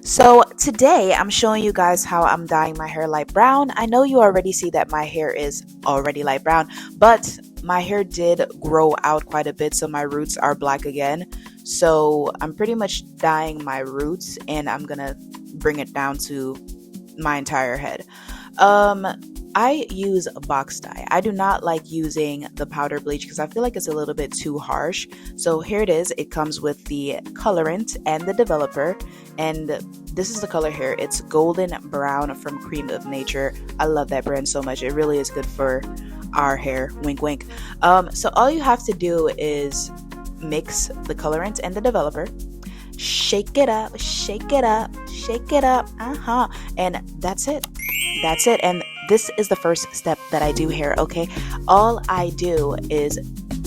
So today I'm showing you guys how I'm dyeing my hair light brown. I know you already see that my hair is already light brown, but my hair did grow out quite a bit, so my roots are black again. So I'm pretty much dyeing my roots and I'm gonna bring it down to my entire head. Um, I use box dye. I do not like using the powder bleach because I feel like it's a little bit too harsh. So here it is. It comes with the colorant and the developer. And this is the color here. It's golden brown from Cream of Nature. I love that brand so much. It really is good for our hair. Wink, wink. So all you have to do is mix the colorant and the developer. Shake it up, shake it up, shake it up. And that's it. That's it. And this is the first step that I do here, okay? All I do is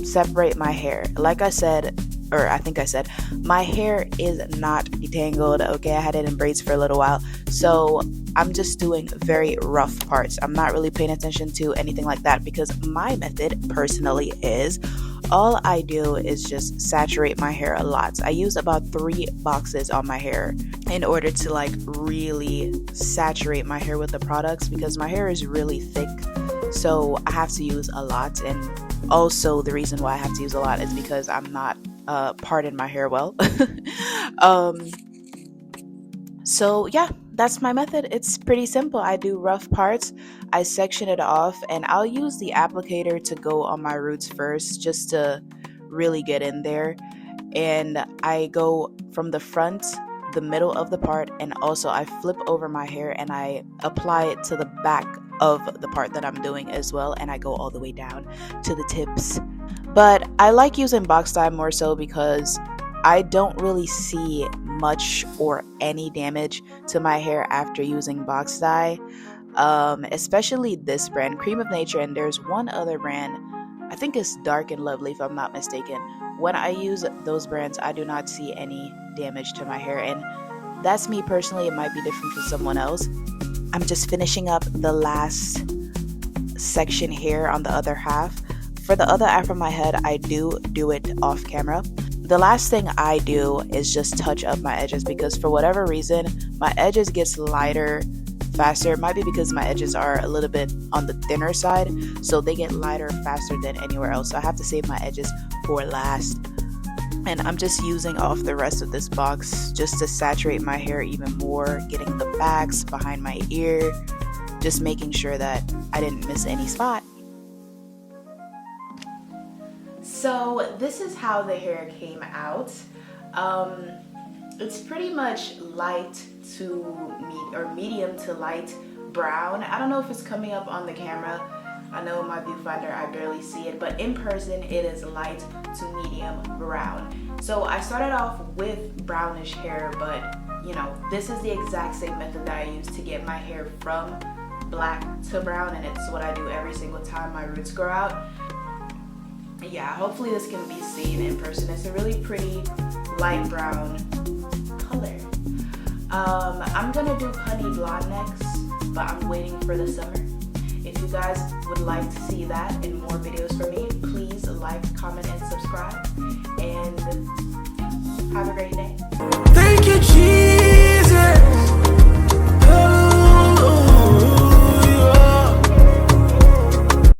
separate my hair. Like I said, or I think I said, my hair is not detangled, okay? I had it in braids for a little while. So I'm just doing very rough parts. I'm not really paying attention to anything like that because my method personally is all I do is just saturate my hair a lot. I use about 3 boxes on my hair in order to like really saturate my hair with the products because my hair is really thick. So I have to use a lot. And also the reason why I have to use a lot is because I'm not parting my hair well. So yeah, that's my method. It's pretty simple. I do rough parts, I section it off, and I'll use the applicator to go on my roots first just to really get in there. And I go from the front, the middle of the part, and also I flip over my hair and I apply it to the back of the part that I'm doing as well, and I go all the way down to the tips. But I like using box dye more so because I don't really see much or any damage to my hair after using box dye, especially this brand, Cream of Nature, and there's one other brand, I think it's Dark and Lovely if I'm not mistaken. When I use those brands, I do not see any damage to my hair, and that's me personally. It might be different for someone else. I'm just finishing up the last section here on the other half. For the other half of my head, I do it off camera. The last thing I do is just touch up my edges because for whatever reason, my edges gets lighter faster. It might be because my edges are a little bit on the thinner side, so they get lighter faster than anywhere else. So I have to save my edges for last. And I'm just using off the rest of this box just to saturate my hair even more, getting the backs behind my ear, just making sure that I didn't miss any spot. So this is how the hair came out. It's pretty much light to medium to light brown. I don't know if it's coming up on the camera. I know in my viewfinder I barely see it, but in person it is light to medium brown. So I started off with brownish hair, but you know, this is the exact same method that I use to get my hair from black to brown, and it's what I do every single time my roots grow out. Yeah, hopefully this can be seen in person. It's a really pretty light brown color. I'm gonna do honey blonde next, but I'm waiting for the summer. If you guys would like to see that in more videos from me,